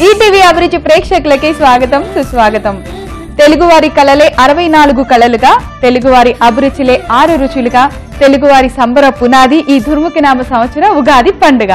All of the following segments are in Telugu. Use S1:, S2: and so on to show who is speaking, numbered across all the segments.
S1: ఈటీవీ అభిరుచి ప్రేక్షకులకి స్వాగతం సుస్వాగతం. తెలుగువారి కళలే 64 కళలుగా, తెలుగువారి అభిరుచులే 6 రుచులుగా, తెలుగువారి సంబర పునాది ఈ దుర్ముఖి నామ సంవత్సర ఉగాది పండుగ.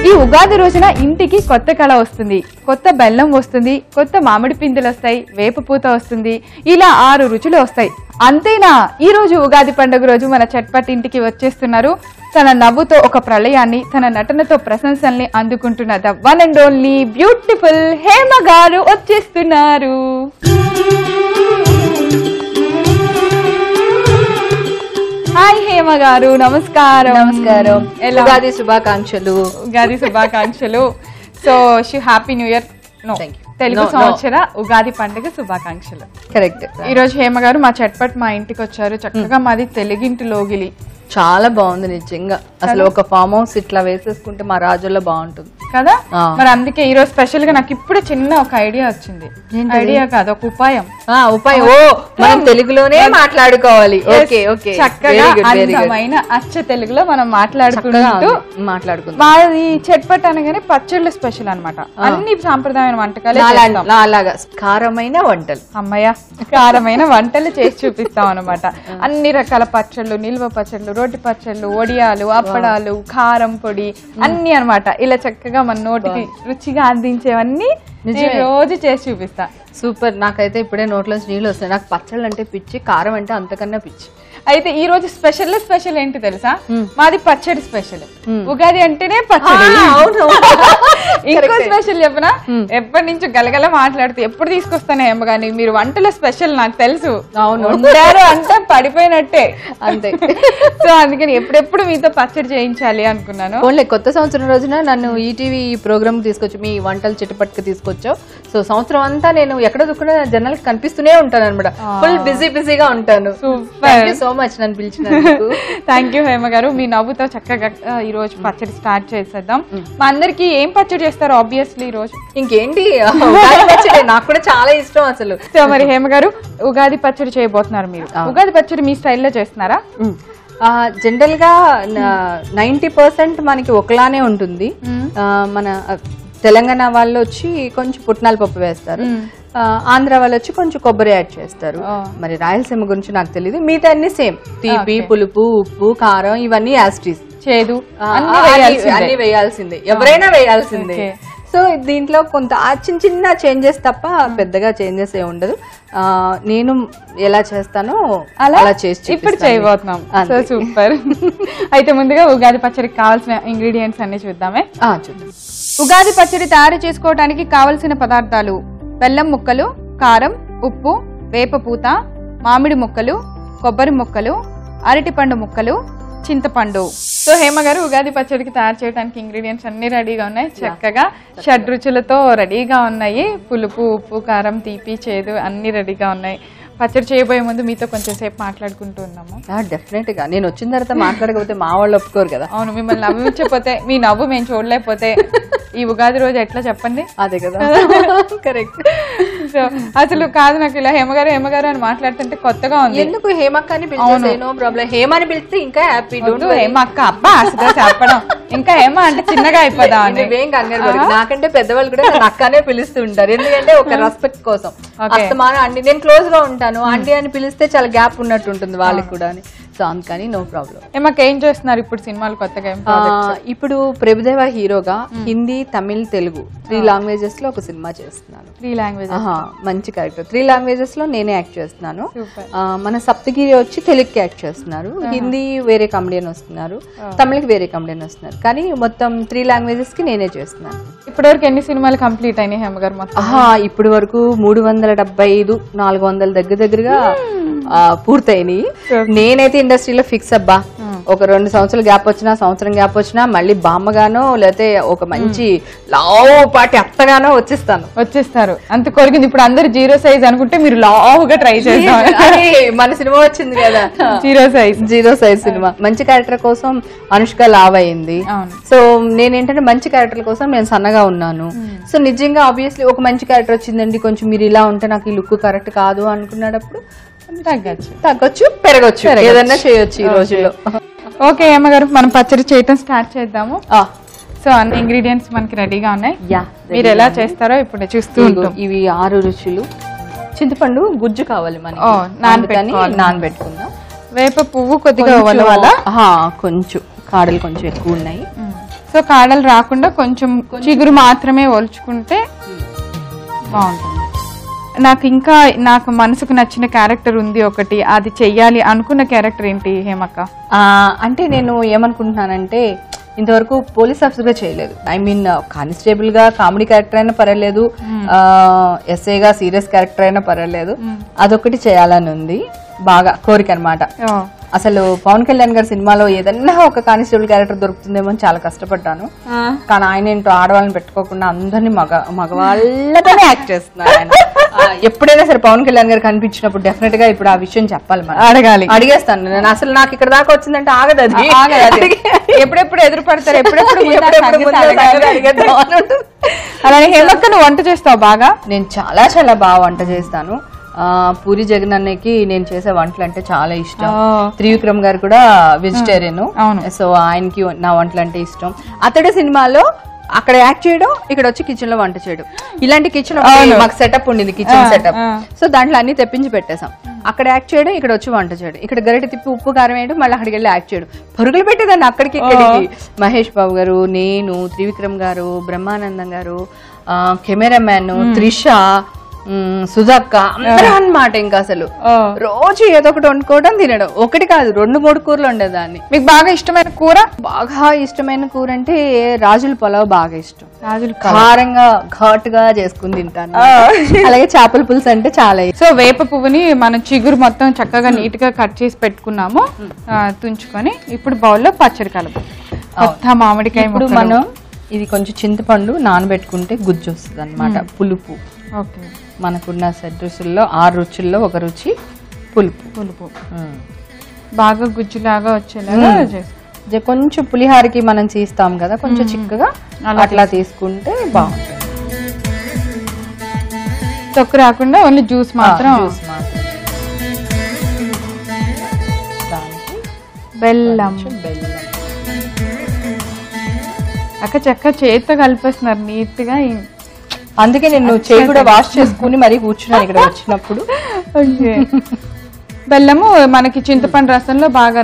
S1: ఈ ఉగాది రోజున ఇంటికి కొత్త కళ వస్తుంది, కొత్త బెల్లం వస్తుంది, కొత్త మామిడి పిందులు వస్తాయి, వేప పూత వస్తుంది, ఇలా 6 రుచులు వస్తాయి. అంతేనా, ఈ రోజు ఉగాది పండుగ రోజు మన చట్పట్ ఇంటికి వచ్చేస్తున్నారు. తన నవ్వుతో ఒక ప్రళయాన్ని, తన నటనతో ప్రశంసల్ని అందుకుంటున్న the one and only beautiful Hema గారు వచ్చేస్తున్నారు. హాయ్ హేమ గారు, నమస్కారం.
S2: నమస్కారం. ఉగాది శుభాకాంక్షలు.
S1: ఉగాది శుభాకాంక్షలు. So happy new year. Telugu సంవత్సర ఉగాది పండుగ శుభాకాంక్షలు.
S2: కరెక్ట్.
S1: ఈ రోజు హేమ గారు మా చట్పట్ మా ఇంటికి వచ్చారు. చక్కగా మాది తెలుగింటి లోగిలి.
S2: చాలా బాగుంది నిజంగా. అసలు ఒక ఫామ్ హౌస్ ఇట్లా వేసేసుకుంటే మా రాజుల్లో బాగుంటుంది
S1: కదా. మరి అందుకే ఈ రోజు స్పెషల్ గా నాకు ఇప్పుడు చిన్న ఒక ఐడియా వచ్చింది. ఐడియా కాదు, ఒక ఉపాయం.
S2: ఉపాయం. ఓ, మనం తెలుగులోనే మాట్లాడుకోవాలి. Okay okay.
S1: చక్కగా అందమైన అచ్చ తెలుగులో మనం మాట్లాడుకుంటూ మాది చట్పట్ అనగానే పచ్చళ్ళ స్పెషల్ అన్నమాట. అన్ని సాంప్రదాయమైన వంటకాలు,
S2: అలాగా కారమైన వంటలు.
S1: అమ్మయ్య, కారమైన వంటలు చేసి చూపిస్తాం అనమాట. అన్ని రకాల పచ్చళ్ళు, నిల్వ పచ్చళ్ళు, రోటి పచ్చళ్ళు, వడియాలు, అప్పడాలు, కారం పొడి అన్ని అన్నమాట. ఇలా చక్కగా మన నోటికి రుచిగా అందించేవన్నీ రోజు చేసి చూపిస్తా.
S2: సూపర్. నాకైతే ఇప్పుడే నోట్లోంచి నీళ్ళు వస్తాయి. నాకు పచ్చళ్ళు అంటే పిచ్చి, కారం అంటే అంతకన్నా పిచ్చి.
S1: అయితే ఈ రోజు స్పెషల్ ఏంటి తెలుసా? మాది పచ్చడి స్పెషల్. ఉగాది అంటేనే పచ్చడి. ఇంకో స్పెషల్ చెప్పనా? ఎప్పటి నుంచో గలగల మాట్లాడుతూ ఎప్పుడు తీసుకొస్తానే ఏమో కానీ మీరు వంటల స్పెషల్ నాకు తెలుసు. వండారు అంటే పడిపోయినట్టే అంతే. సో అందుకని ఎప్పుడెప్పుడు మీతో పచ్చడి చేయించాలి అనుకున్నాను.
S2: ఓన్లీ కొత్త సంవత్సరం రోజున నన్ను ఈటీవీ ప్రోగ్రామ్ తీసుకొచ్చి మీ వంటలు చిట్టుపట్టుకు తీసుకొచ్చావు. సో సంవత్సరం అంతా నేను ఎక్కడ దుక్కున జనాలకి కనిపిస్తూనే ఉంటాను అనమాట. ఫుల్ బిజీగా ఉంటాను. సో మచ్ నన్ను పిలిచినందుకు.
S1: థ్యాంక్ యూ హేమ గారు. మీ నవ్వుతో చక్కగా ఈ రోజు పచ్చడి స్టార్ట్ చేసేద్దాం. మా అందరికి ఏం పచ్చడి చేస్తారు ఆబ్వియస్లీ ఈ రోజు?
S2: ఇంకేంటి, పచ్చడి నాకు కూడా చాలా ఇష్టం అసలు.
S1: సో మరి హేమ గారు ఉగాది పచ్చడి చేయబోతున్నారు. మీరు ఉగాది పచ్చడి మీ స్టైల్లో చేస్తున్నారా?
S2: జనరల్ గా 90% మనకి ఒకలానే ఉంటుంది. మన తెలంగాణ వాళ్ళు వచ్చి కొంచెం పుట్నాల పప్పు వేస్తారు, ఆంధ్ర వాళ్ళు వచ్చి కొంచెం కొబ్బరి యాడ్ చేస్తారు. మరి రాయలసీమ గురించి నాకు తెలియదు. మిగతా అన్ని సేమ్. తీపి, పులుపు, ఉప్పు, కారం ఇవన్నీ యాస్టీస్, చేదు అన్ని వేయాల్సిందే, ఎవరైనా వేయాల్సిందే. సో దీంట్లో కొంత చిన్న చిన్న చేంజెస్ తప్ప పెద్దగా చేంజెస్ ఏ ఉండదు. నేను ఎలా చేస్తానో అలా చేసి
S1: ఇప్పుడు చేయబోతున్నాం. So super. అయితే ముందుగా ఉగాది పచ్చడికి కావాల్సిన ఇంగ్రీడియంట్స్ అన్ని చూద్దామే.
S2: చూద్దాం.
S1: ఉగాది పచ్చడి తయారు చేసుకోవడానికి కావలసిన పదార్థాలు: బెల్లం ముక్కలు, కారం, ఉప్పు, వేప పూత, మామిడి ముక్కలు, కొబ్బరి ముక్కలు, అరటిపండు ముక్కలు, చింతపండు. సో హేమ గారు ఉగాది పచ్చడికి తయారు చేయడానికి ఇంగ్రీడియంట్స్ అన్ని రెడీగా ఉన్నాయి. చక్కగా షడ్రుచులతో రెడీగా ఉన్నాయి. పులుపు, ఉప్పు, కారం, తీపి, చేదు అన్ని రెడీగా ఉన్నాయి. పచ్చడి చేయబోయే ముందు మీతో కొంచెం సేపు మాట్లాడుకుంటూ ఉన్నాము.
S2: డెఫినెట్ గా నేను వచ్చిన తర్వాత మాట్లాడకపోతే మా వాళ్ళు ఒప్పుకోరు కదా.
S1: అవును, మిమ్మల్ని నవ్వించకపోతే, మీ నవ్వు మేము చూడలేకపోతే ఈ ఉగాది రోజు ఎట్లా చెప్పండి?
S2: అదే కదా. కరెక్ట్.
S1: సో అసలు కాదు, నాకు ఇలా హేమగారు అని మాట్లాడుతుంటే కొత్తగా ఉంది.
S2: ఎందుకు హేమక్క అని పిలిస్తే నో ప్రాబ్లం. హేమ అని పిలిస్తే ఇంకా హ్యాపీ.
S1: హేమక్క అబ్బా అసలు చెప్పడం, ఇంకా హేమ అంటే చిన్నగా అయిపోదా అని.
S2: ఏం కంగారు పడకు. నాకంటే పెద్దవాళ్ళు కూడా నన్ను అక్కనే పిలుస్తూ ఉంటారు. ఎందుకంటే ఒక రెస్పెక్ట్ కోసం. అస్తమానం అండి, నేను క్లోజ్ గా ఉంటాను, ఆంటీ అని పిలిస్తే చాలా గ్యాప్ ఉన్నట్టు ఉంటుంది వాళ్ళకి కూడా అని. సో అందుకని నో ప్రాబ్లం.
S1: ఏమాక ఏం చేస్తున్నారు ఇప్పుడు సినిమాలు కొత్తగా?
S2: ఇప్పుడు ప్రభుదేవ హీరోగా హిందీ, తమిళ్, తెలుగు 3 లాంగ్వేజెస్ లో ఒక సినిమా చేస్తున్నాను.
S1: 3 లాంగ్వేజెస్?
S2: మంచి క్యారెక్టర్. 3 లాంగ్వేజెస్ లో నేనే యాక్ట్ చేస్తున్నాను. మన సప్తగిరి వచ్చి తెలుగుకి యాక్ట్ చేస్తున్నారు, హిందీ వేరే కమెడియన్ వస్తున్నారు, తమిళకి వేరే కమెడియన్ వస్తున్నారు. కానీ మొత్తం 3 లాంగ్వేజెస్ కి నేనే చేస్తున్నాను.
S1: ఇప్పటి వరకు ఎన్ని సినిమాలు కంప్లీట్ అయినాయి హేమ గారు?
S2: ఇప్పటి వరకు 375, 400 దగ్గరగా పూర్తయినాయి. నేనైతే ఇండస్ట్రీలో ఫిక్స్ అబ్బా. ఒక 2 సంవత్సరాలు గ్యాప్ వచ్చినా, సంవత్సరం గ్యాప్ వచ్చినా మళ్ళీ బామ్మగానో లేకపోతే ఒక మంచి లావు పాటి అత్తగానో వచ్చేస్తారు. అంత కొరిగింది. ఇప్పుడు అందరు 0 సైజ్ అనుకుంటే మీరు లావుగా ట్రై చేస్తారు. మన సినిమా వచ్చింది కదా,
S1: 0
S2: సైజ్ సినిమా. మంచి క్యారెక్టర్ కోసం అనుష్క లావ్ అయింది. సో నేనేంటంటే మంచి క్యారెక్టర్ కోసం నేను సన్నగా ఉన్నాను. సో నిజంగా ఆబ్వియస్లీ ఒక మంచి క్యారెక్టర్ వచ్చిందండి, కొంచెం మీరు ఇలా ఉంటే నాకు ఈ లుక్ కరెక్ట్ కాదు అనుకున్నప్పుడు తగ్గొచ్చు పెరగొచ్చు, ఏదన్నా చేయొచ్చు ఈ రోజుల్లో.
S1: ఓకే అమ్మగారు, మనం పచ్చడి చేయటం స్టార్ట్ చేద్దాము. సో అన్ని ఇంగ్రీడియంట్స్ మనకి రెడీగా ఉన్నాయి. మీరు ఎలా చేస్తారో ఇప్పుడు చూస్తూ ఉంటాం.
S2: ఇవి 6 రుచులు. చింతపండు గుజ్జు కావాలి మనకి, నానబెట్టుకుందాం.
S1: వేప పువ్వు కొద్దిగా ఒలవాలా?
S2: కొంచెం కాడలు కొంచెం ఎక్కువ ఉన్నాయి.
S1: సో కాడలు రాకుండా కొంచెం చిగురు మాత్రమే ఒలుచుకుంటే బాగుంటుంది. నాకు మనసుకు నచ్చిన క్యారెక్టర్ ఉంది ఒకటి, అది చెయ్యాలి అనుకున్న క్యారెక్టర్ ఏంటి హేమక్క?
S2: అంటే నేను ఏమనుకుంటున్నానంటే ఇంతవరకు పోలీస్ ఆఫీసర్ గా చేయలేదు. ఐ మీన్ కానిస్టేబుల్ గా కామెడీ క్యారెక్టర్ అయినా పర్వాలేదు, ఎస్ఐగా సీరియస్ క్యారెక్టర్ అయినా పర్వాలేదు, అదొకటి చేయాలని ఉంది. బాగా కోరిక అనమాట. అసలు పవన్ కళ్యాణ్ గారి సినిమాలో ఏదన్నా ఒక కానిస్టేబుల్ క్యారెక్టర్ దొరుకుతుందేమో అని చాలా కష్టపడ్డాను. కానీ ఆయన ఏంటో ఆడవాళ్ళని పెట్టుకోకుండా అందరినీ మగవాళ్ళతోనే యాక్ట్ చేస్తున్నారు ఆయన. ఎప్పుడైనా సరే పవన్ కళ్యాణ్ గారు కనిపించినప్పుడు డెఫినెట్ గా ఇప్పుడు ఆ విషయం చెప్పాలి, అడిగేస్తాను నేను. అసలు నాకు ఇక్కడ దాకా వచ్చిందంటే ఆగదు అది.
S1: ఎప్పుడెప్పుడు ఎదురు పడతారు, ఎప్పుడెప్పుడు అలానే హేమక్క నువ్వు వంట చేస్తావు బాగా?
S2: నేను చాలా చాలా బాగా వంట చేస్తాను. పూరి జగన్ అన్నకి నేను చేసే వంటలు అంటే చాలా ఇష్టం. త్రివిక్రమ్ గారు కూడా వెజిటేరియన్, సో ఆయనకి నా వంటలు అంటే ఇష్టం. అతడి సినిమాలో అక్కడ యాక్ట్ చేయడం, ఇక్కడ వచ్చి కిచెన్ లో వంట చేయడం. ఇలాంటి కిచెన్ మాకు సెటప్ ఉండింది, కిచెన్ సెటప్. సో దాంట్లో అన్ని తెప్పించి పెట్టేసాం. అక్కడ యాక్ట్ చేయడం, ఇక్కడ వచ్చి వంట చేయడం, ఇక్కడ గరిటె తిప్పి ఉప్పు కారం వేయడం, మళ్ళీ అక్కడికి వెళ్ళి యాక్ట్ చేయడం. పరుగులు పెట్టేదాన్ని అక్కడికి ఇక్కడికి. మహేష్ బాబు గారు, నేను, త్రివిక్రమ్ గారు, బ్రహ్మానందం గారు, కెమెరామ్యాన్ త్రిష, సుధక్క, అందరూ అన్నమాట. ఇంకా అసలు రోజు ఏదో ఒకటి వండుకోవడం, తినడం. ఒకటి కాదు 2-3 కూరలు ఉండేదాన్ని.
S1: మీకు బాగా ఇష్టమైన కూర?
S2: బాగా ఇష్టమైన కూర అంటే రాజుల పులావ్ బాగా ఇష్టం. రాజులు కారంగా ఘాటుగా చేసుకుని తింటాను. అలాగే చేపల పులుసు అంటే చాలా ఇష్టం.
S1: సో వేప పువ్వుని మనం చిగురు మొత్తం చక్కగా నీట్ గా కట్ చేసి పెట్టుకున్నాము, తుంచుకొని ఇప్పుడు బౌల్లో పచ్చడి కలుపు. మామిడికాయ
S2: ఇప్పుడు మనం ఇది కొంచెం చింతపండు నానబెట్టుకుంటే గుజ్జు వస్తుంది అనమాట, పులుపు. మనకున్న 7 రుచుల్లో 6 రుచుల్లో ఒక రుచి పులుపు.
S1: బాగా గుజ్జులాగా వచ్చేలాగా
S2: కొంచెం పులిహారకి మనం చేస్తాం కదా, కొంచెం చిక్కగా అట్లా తీసుకుంటే బాగుంటుంది.
S1: తొక్కు రాకుండా ఓన్లీ జ్యూస్ మాత్రం.
S2: దానికి
S1: బెల్లం అక్క చక్క చేతితో కలిపేస్తున్నారు నీట్ గా.
S2: అందుకే నేను చేయి కూడా వాష్ చేసుకుని మరీ కూర్చున్నాను ఇక్కడ వచ్చినప్పుడు.
S1: బెల్లము మనకి చింతపండు రసంలో బాగా,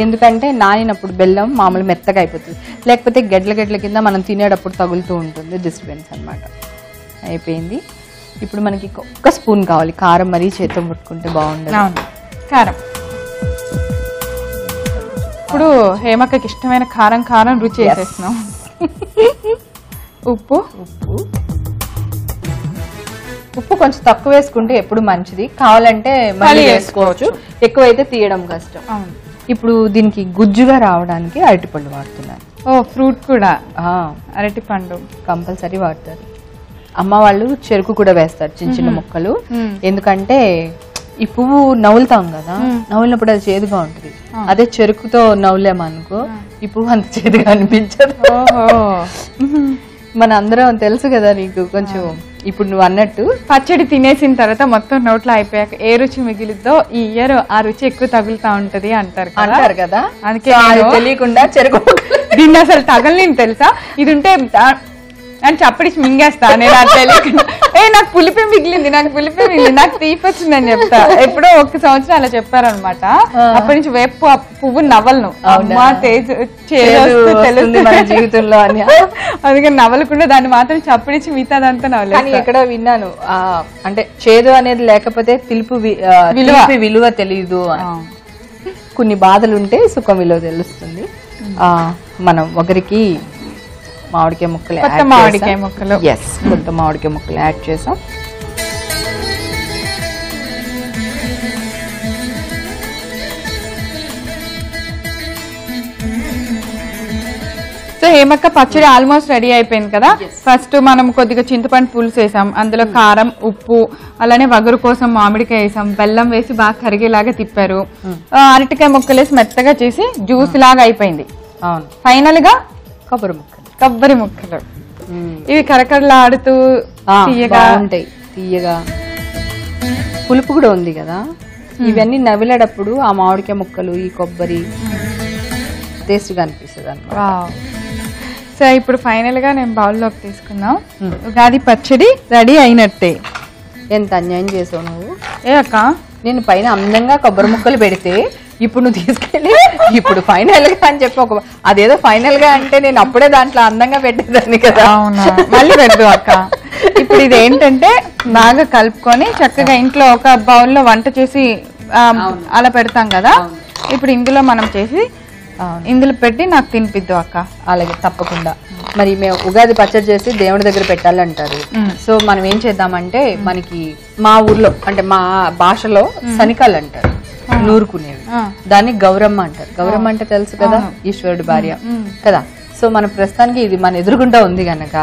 S2: ఎందుకంటే నానినప్పుడు బెల్లం మామూలు మెత్తగా అయిపోతుంది, లేకపోతే గడ్ల కింద మనం తినేటప్పుడు తగులుతూ ఉంటుంది, డిస్టర్బెన్స్ అనమాట. అయిపోయింది. ఇప్పుడు మనకి 1 స్పూన్ కావాలి కారం, మరీ చేతితో ముట్టుకుంటే బాగుండదు
S1: కారం. ఇప్పుడు హేమక్కకి ఇష్టమైన కారం రుచి వేసేస్తున్నాం. ఉప్పు
S2: కొంచెం తక్కువ వేసుకుంటే ఎప్పుడు మంచిది, కావాలంటే మళ్ళీ వేసుకోవచ్చు. ఎక్కువైతే తీయడం కష్టం. ఇప్పుడు దీనికి గుజ్జుగా రావడానికి అరటిపండు వాడుతున్నాను.
S1: ఫ్రూట్ కూడా, అరటిపండు
S2: కంపల్సరీ వాడతారు. అమ్మ వాళ్ళు చెరుకు కూడా వేస్తారు, చిన్న చిన్న ముక్కలు. ఎందుకంటే ఈ పువ్వు నవ్వులుతాం కదా, నవ్వులినప్పుడు అది చేదుగా ఉంటుంది. అదే చెరుకుతో నవ్వులేమనుకో ఈ పువ్వు అంత చేదుగా అనిపించదు. మన అందరం తెలుసు కదా నీకు. కొంచెం ఇప్పుడు నువ్వు అన్నట్టు
S1: పచ్చడి తినేసిన తర్వాత మొత్తం నోట్లో అయిపోయాక ఏ రుచి మిగిలిద్దో ఈ ఇయర్ ఆ రుచి ఎక్కువ తగులుతా ఉంటది అంటారు కదా. అందుకే
S2: తెలియకుండా చెరుకు
S1: దీన్ని అసలు తగలని తెలుసా, ఇది ఉంటే అని చప్పడిచి మింగేస్తా నేను. అది తెలియకుండా నాకు పులిపే మిగిలింది, నాకు తీపి వచ్చిందని చెప్తా. ఎప్పుడో 1 సంవత్సరం అలా చెప్పారనమాట. అప్పటి నుంచి వేపు పువ్వు నవ్వలను, అమ్మా తెలుస్తుంది
S2: మన జీవితంలో అని.
S1: అందుకని నవ్వలకుండా దాన్ని మాత్రం చప్పడిచి మిగతాదంతా నవ్వలేదు.
S2: ఎక్కడ విన్నాను అంటే చేదు అనేది లేకపోతే తెలుపు విలువ తెలియదు. కొన్ని బాధలుంటే సుఖం విలువ తెలుస్తుంది. మనం ఒకరికి మామిడికాయ ముక్కలు
S1: కొత్త మామిడికాయ
S2: ముక్కలు యాడ్ చేసాం.
S1: సో హేమక్క పచ్చడి ఆల్మోస్ట్ రెడీ అయిపోయింది కదా. ఫస్ట్ మనం కొద్దిగా చింతపండు పులుసు వేసాం, అందులో కారం, ఉప్పు, అలానే వగరు కోసం మామిడికాయ వేసాం, బెల్లం వేసి బాగా కరిగేలాగా తిప్పారు. అరటికాయ ముక్కలు వేసి మెత్తగా చేసి జ్యూస్ లాగా అయిపోయింది. ఫైనల్ గా కొబ్బరి ముక్కలు ఇవి కరకరలాడుతూ
S2: తీయగా ఉంటాయి. తీయగా పులుపు కూడా ఉంది కదా. ఇవన్నీ నవిలేటప్పుడు ఆ మామిడికాయ ముక్కలు ఈ కొబ్బరి టేస్ట్గా అనిపిస్తుంది అనమాట.
S1: సో ఇప్పుడు ఫైనల్ గా నేను బౌల్లోకి తీసుకున్నాం. ఉగాది పచ్చడి రెడీ అయినట్టే.
S2: ఎంత అన్యాయం చేసావు నువ్వు.
S1: ఏ అక్క,
S2: నేను పైన అందంగా కొబ్బరి ముక్కలు పెడితే ఇప్పుడు నువ్వు తీసుకెళ్ళి ఇప్పుడు ఫైనల్ గా అని చెప్పి అదేదో ఫైనల్ గా అంటే నేను అప్పుడే దాంట్లో అందంగా పెట్టేదాన్ని కదా.
S1: అవునా, మళ్ళీ పెడదు అక్క. ఇప్పుడు ఇది ఏంటంటే బాగా కలుపుకొని చక్కగా ఇంట్లో ఒక బౌల్లో వంట చేసి అలా పెడతాం కదా. ఇప్పుడు ఇందులో మనం చేసి ఇందులో పెట్టి నాకు తినిపిద్దు అక్క.
S2: అలాగే, తప్పకుండా. మరి మేము ఉగాది పచ్చడి చేసి దేవుడి దగ్గర పెట్టాలంటారు. సో మనం ఏం చేద్దామంటే, మనకి మా ఊర్లో అంటే మా భాషలో శనికాలు అంటారు, నూరుకునేవి. దాన్ని గౌరమ్మ అంటారు. గౌరమ్మ అంటే తెలుసు కదా, ఈశ్వరుడు భార్య కదా. సో మన ప్రస్తుతానికి ఇది మన ఎదురుగుండా ఉంది గనక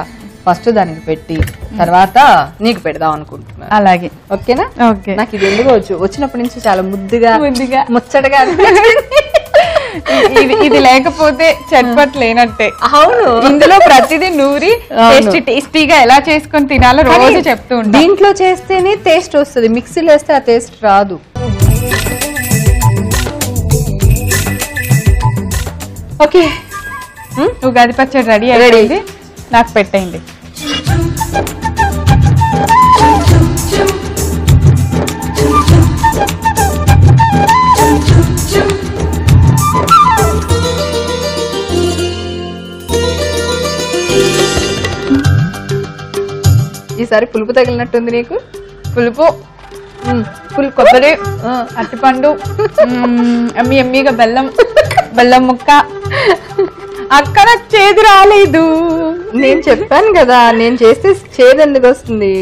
S2: ఫస్ట్ దానికి పెట్టి తర్వాత నీకు పెడదాం అనుకుంటున్నాను.
S1: అలాగే,
S2: ఓకేనా?
S1: ఓకే.
S2: నాకు ఇది ఎందుకు వచ్చినప్పటి నుంచి చాలా ముద్దుగా ముచ్చటగా
S1: ఇది లేకపోతే చట్పట్ లేనట్టే.
S2: అవును,
S1: ఇందులో ప్రతిదీ నూరి టేస్టీగా ఎలా చేసుకొని తినాలో రోజు చెప్తూ ఉంటా.
S2: దీంట్లో చేస్తేనే టేస్ట్ వస్తుంది, మిక్సీలో వేస్తే ఆ టేస్ట్ రాదు. ఓకే,
S1: ఉగాది పచ్చడి రెడీ అయ్యింది, నాకు పెట్టేయండి.
S2: ఈసారి పులుపు తగిలినట్టుంది నీకు.
S1: పులుపు, ఫుల్ కొబ్బరి, అరటిపండు, ఎమ్మిగా బెల్లం ముక్క. అక్కడ చేదు రాలేదు.
S2: నేను చెప్పాను కదా, నేను చేస్తే చేదు ఎందుకు వస్తుంది.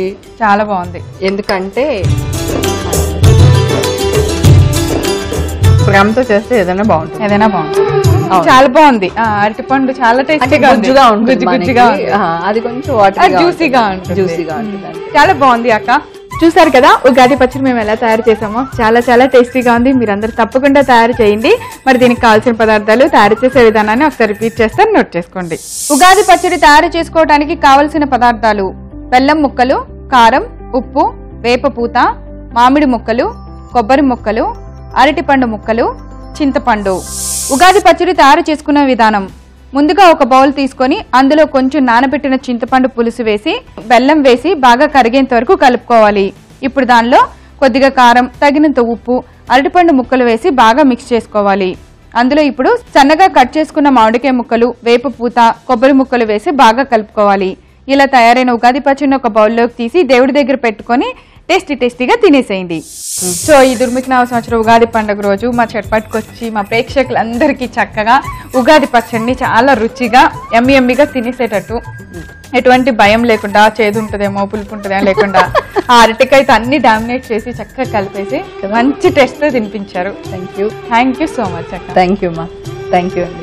S1: చాలా బాగుంది.
S2: ఎందుకంటే ప్రేమతో చేస్తే ఏదైనా బాగుంటుంది.
S1: చాలా బాగుంది. అరటిపండు చాలా టేస్టీగా
S2: గుజ్జుగా ఉంటుంది, అది కొంచెం
S1: జ్యూసీగా
S2: ఉంటుంది.
S1: చాలా బాగుంది అక్క. చూసారు కదా ఉగాది పచ్చడి మేము ఎలా తయారు చేసామో. చాలా చాలా టేస్టీగా ఉంది. మీరందరూ తప్పకుండా తయారు చేయండి. మరి దీనికి కావాల్సిన పదార్థాలు, తయారు చేసే విధానాన్ని ఒకసారి రిపీట్ చేస్తాను, నోట్ చేసుకోండి. ఉగాది పచ్చడి తయారు చేసుకోవడానికి కావలసిన పదార్థాలు: బెల్లం ముక్కలు, కారం, ఉప్పు, వేప పూత, మామిడి ముక్కలు, కొబ్బరి ముక్కలు, అరటిపండు ముక్కలు, చింతపండు. ఉగాది పచ్చడి తయారు చేసుకునే విధానం: ముందుగా ఒక బౌల్ తీసుకొని అందులో కొంచెం నానబెట్టిన చింతపండు పులుసు వేసి బెల్లం వేసి బాగా కరిగేంత వరకు కలుపుకోవాలి. ఇప్పుడు దానిలో కొద్దిగా కారం, తగినంత ఉప్పు, అరటిపండు ముక్కలు వేసి బాగా మిక్స్ చేసుకోవాలి. అందులో ఇప్పుడు సన్నగా కట్ చేసుకున్న మామిడికాయ ముక్కలు, వేప పూత, కొబ్బరి ముక్కలు వేసి బాగా కలుపుకోవాలి. ఇలా తయారైన ఉగాది పచ్చడిని ఒక బౌల్లోకి తీసి దేవుడి దగ్గర పెట్టుకొని టేస్టీగా తినేసేయండి. సో ఈ దుర్మికి నవ సంవత్సరం ఉగాది పండుగ రోజు మా చట్పట్టుకొచ్చి మా ప్రేక్షకులందరికీ చక్కగా ఉగాది పచ్చడిని చాలా రుచిగా ఎమ్మిగా తినేసేటట్టు, ఎటువంటి భయం లేకుండా, చేదు ఉంటుందేమో పులుపు ఉంటుందేమో లేకుండా ఆ అరటికాయతో అన్ని డామినేట్ చేసి చక్కగా కలిపేసి మంచి టేస్ట్ తో తినిపించారు. థ్యాంక్ యూ సో మచ్ అక్క.
S2: థ్యాంక్ యూ మా. థ్యాంక్ యూ అండి.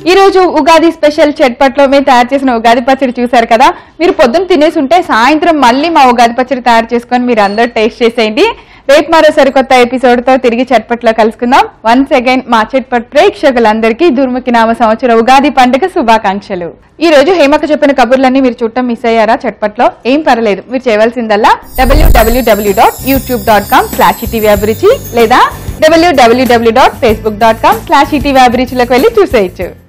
S1: ఈ రోజు ఉగాది స్పెషల్ చట్పట్లో మేము తయారు చేసిన ఉగాది పచ్చడి చూసారు కదా. మీరు పొద్దున్న తినేసి ఉంటే సాయంత్రం మళ్ళీ మా ఉగాది పచ్చడి తయారు చేసుకొని మీరు అందరూ టేస్ట్ చేసేయండి. రేపు మరో సరికొత్త ఎపిసోడ్ తో తిరిగి చట్పట్లో కలుసుకుందాం. వన్స్ అగైన్ మా చట్పట్ ప్రేక్షకులందరికీ దుర్ముఖి నామ సంవత్సర ఉగాది పండుగ శుభాకాంక్షలు. ఈ రోజు హేమక చెప్పిన కబుర్లన్నీ మీరు చూడటం మిస్ అయ్యారా చట్పట్లో? ఏం పర్లేదు, మీరు చేయవలసిందల్లా www.youtube.com/etvabruchi లేదా www.facebook.com/etvabruchi లకు వెళ్ళి చూసేయచ్చు.